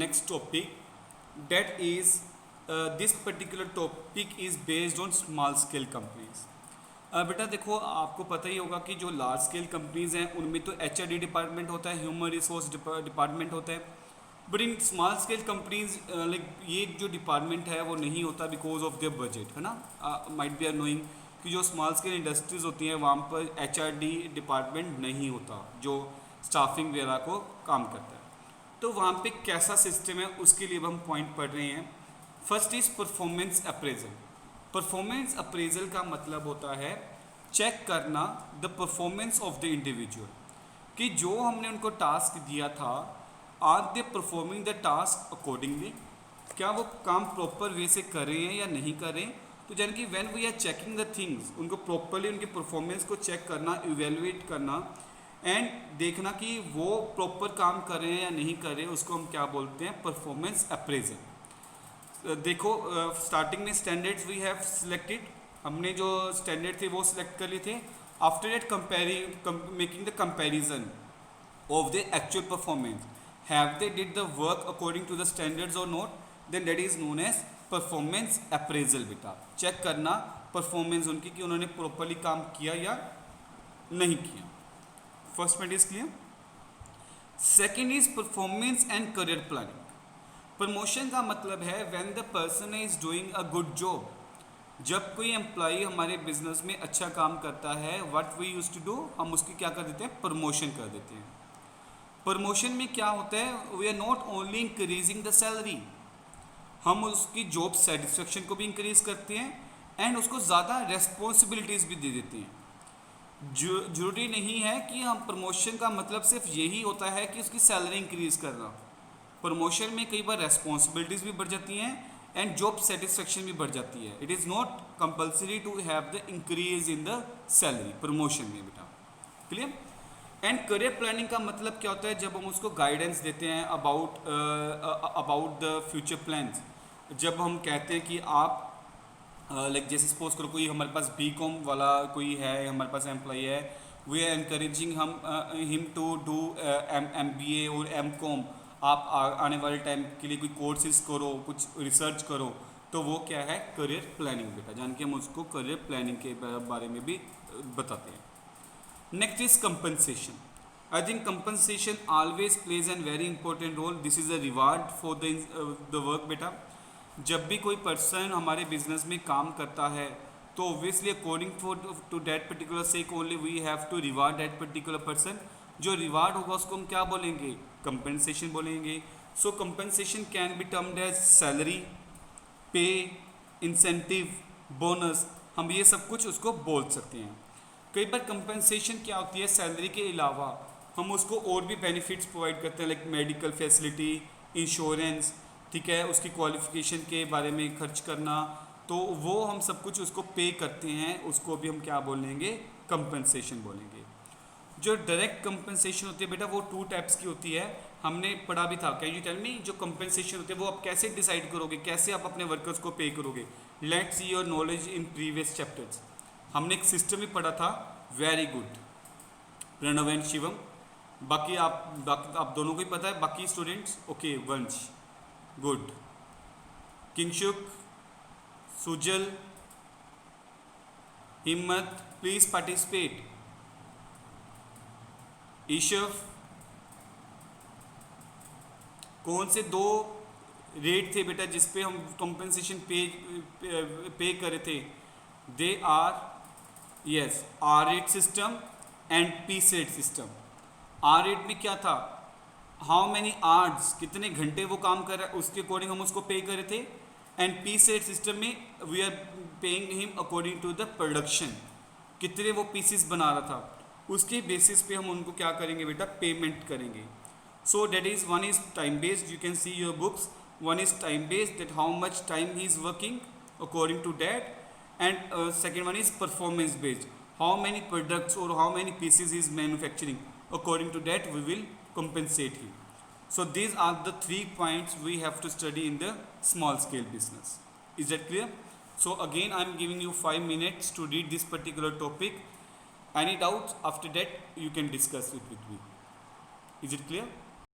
next topic, that is this particular topic is based on small scale companies. बेटा देखो, आपको पता ही होगा कि जो लार्ज स्केल कंपनीज हैं उनमें तो एचआरडी डिपार्टमेंट होता है, ह्यूमन रिसोर्स डिपार्टमेंट होता है. But in small scale companies like ये जो डिपार्टमेंट है वो नहीं होता बिकॉज ऑफ देयर बजट, है ना. माइट बी आर नोइंग कि जो स्मॉल स्केल इंडस्ट्रीज होती हैं वहाँ पर एचआरडी डिपार्टमेंट नहीं होता जो स्टाफिंग वगैरह को काम करता है. तो वहाँ पे कैसा सिस्टम है उसके लिए हम पॉइंट पढ़ रहे हैं. First is performance appraisal. Performance appraisal का मतलब होता है चेक करना the performance of the individual, कि जो हमने उनको टास्क दिया था are they performing the task accordingly, क्या वो काम प्रॉपर वे से कर रहे हैं या नहीं कर रहे हैं. तो यानी कि when we are checking the things, उनको प्रॉपरली उनकी परफॉर्मेंस को चेक करना, इवेलुएट करना एंड देखना कि वो प्रॉपर काम कर रहे हैं या नहीं कर रहे हैं, उसको हम क्या बोलते हैं, परफॉर्मेंस अप्रेजल. देखो स्टार्टिंग में स्टैंडर्ड्स वी हैव सिलेक्टेड, हमने जो स्टैंडर्ड थे वो सिलेक्ट कर लिए थे. After that making the comparison of the actual performance, have they did the work according to the standards और not, then that is known as performance appraisal. बेटा check करना परफॉर्मेंस उनकी कि उन्होंने प्रॉपरली काम किया या नहीं किया. First point is clear. Second is performance and career planning. Promotion का मतलब है when the person is doing a good job. जब कोई एम्प्लॉई हमारे बिजनेस में अच्छा काम करता है, what we used to do, हम उसकी क्या कर देते हैं, प्रमोशन कर देते हैं. प्रमोशन में क्या होता है, we are not only increasing the salary, हम उसकी जॉब सेटिस्फेक्शन को भी इंक्रीज करते हैं एंड उसको ज़्यादा रेस्पॉन्सिबिलिटीज़ भी दे देते हैं. जरूरी नहीं है कि हम प्रमोशन का मतलब सिर्फ यही होता है कि उसकी सैलरी इंक्रीज करना. प्रमोशन में कई बार रेस्पॉन्सिबिलिटीज़ भी बढ़ जाती हैं एंड जॉब सेटिस्फेक्शन भी बढ़ जाती है. It is not compulsory to have the increase in the salary promotion में. बेटा क्लियर. एंड करियर प्लानिंग का मतलब क्या होता है, जब हम उसको गाइडेंस देते हैं अबाउट द फ्यूचर प्लान्स. जब हम कहते हैं कि आप लाइक जैसे सपोज करो कोई हमारे पास बीकॉम वाला कोई है, हमारे पास एम्प्लॉई है, we are encouraging him to do MBA और MCOM. आप आने वाले टाइम के लिए कोई कोर्सेज करो, कुछ रिसर्च करो, तो वो क्या है, करियर प्लानिंग. बेटा जान के हम उसको करियर प्लानिंग के बारे में भी बताते हैं. Next is compensation. I think compensation always plays an very important role. This is a reward for the work. बेटा जब भी कोई पर्सन हमारे बिजनेस में काम करता है तो obviously according to that particular sake only we have to reward that particular person. जो रिवार्ड होगा उसको हम क्या बोलेंगे, कंपनसेशन बोलेंगे. So compensation can be termed as salary, pay, incentive, bonus, हम ये सब कुछ उसको बोल सकते हैं. कई बार कंपनसेशन क्या होती है, सैलरी के अलावा हम उसको और भी बेनिफिट्स प्रोवाइड करते हैं, लाइक मेडिकल फैसिलिटी, इंश्योरेंस, ठीक है, उसकी क्वालिफिकेशन के बारे में खर्च करना, तो वो हम सब कुछ उसको पे करते हैं, उसको भी हम क्या बोलेंगे, कंपनसेशन बोलेंगे. जो डायरेक्ट कंपनसेशन होती है बेटा वो 2 टाइप्स की होती है, हमने पढ़ा भी था. कैन यू टेल मी, जो कंपनसेशन होती है वो आप कैसे डिसाइड करोगे, कैसे आप अपने वर्कर्स को पे करोगे. Let's see your knowledge in previous chapters. हमने एक सिस्टम भी पढ़ा था. Very good Pranav and Shivam. बाकी आप दोनों को ही पता है, बाकी students. Okay Vansh, good. Kingshuk, Sujal, Himmat, please participate. ईशव, कौन से 2 रेट थे बेटा जिस पे हम कंपनसेशन पे करे थे, they are yes R rate system and P set system. R rate में क्या था, हाउ मैनी आवर्स, कितने घंटे वो काम कर रहा है उसके अकॉर्डिंग हम उसको पे करे थे. एंड पी सेट सिस्टम में we are paying him according to the production, कितने वो पीसीस बना रहा था, उसके बेसिस पे हम उनको क्या करेंगे बेटा, पेमेंट करेंगे. So that is one is time based, you can see your books. One is time based, that how much time he is working according to that. And second one is performance based, how many products और how many pieces is manufacturing, according to that we will compensate him. So these are the 3 points we have to study in the small scale business. Is that clear? So again I am giving you 5 minutes to read this particular topic. Any doubts after that you can discuss it with me. Is it clear?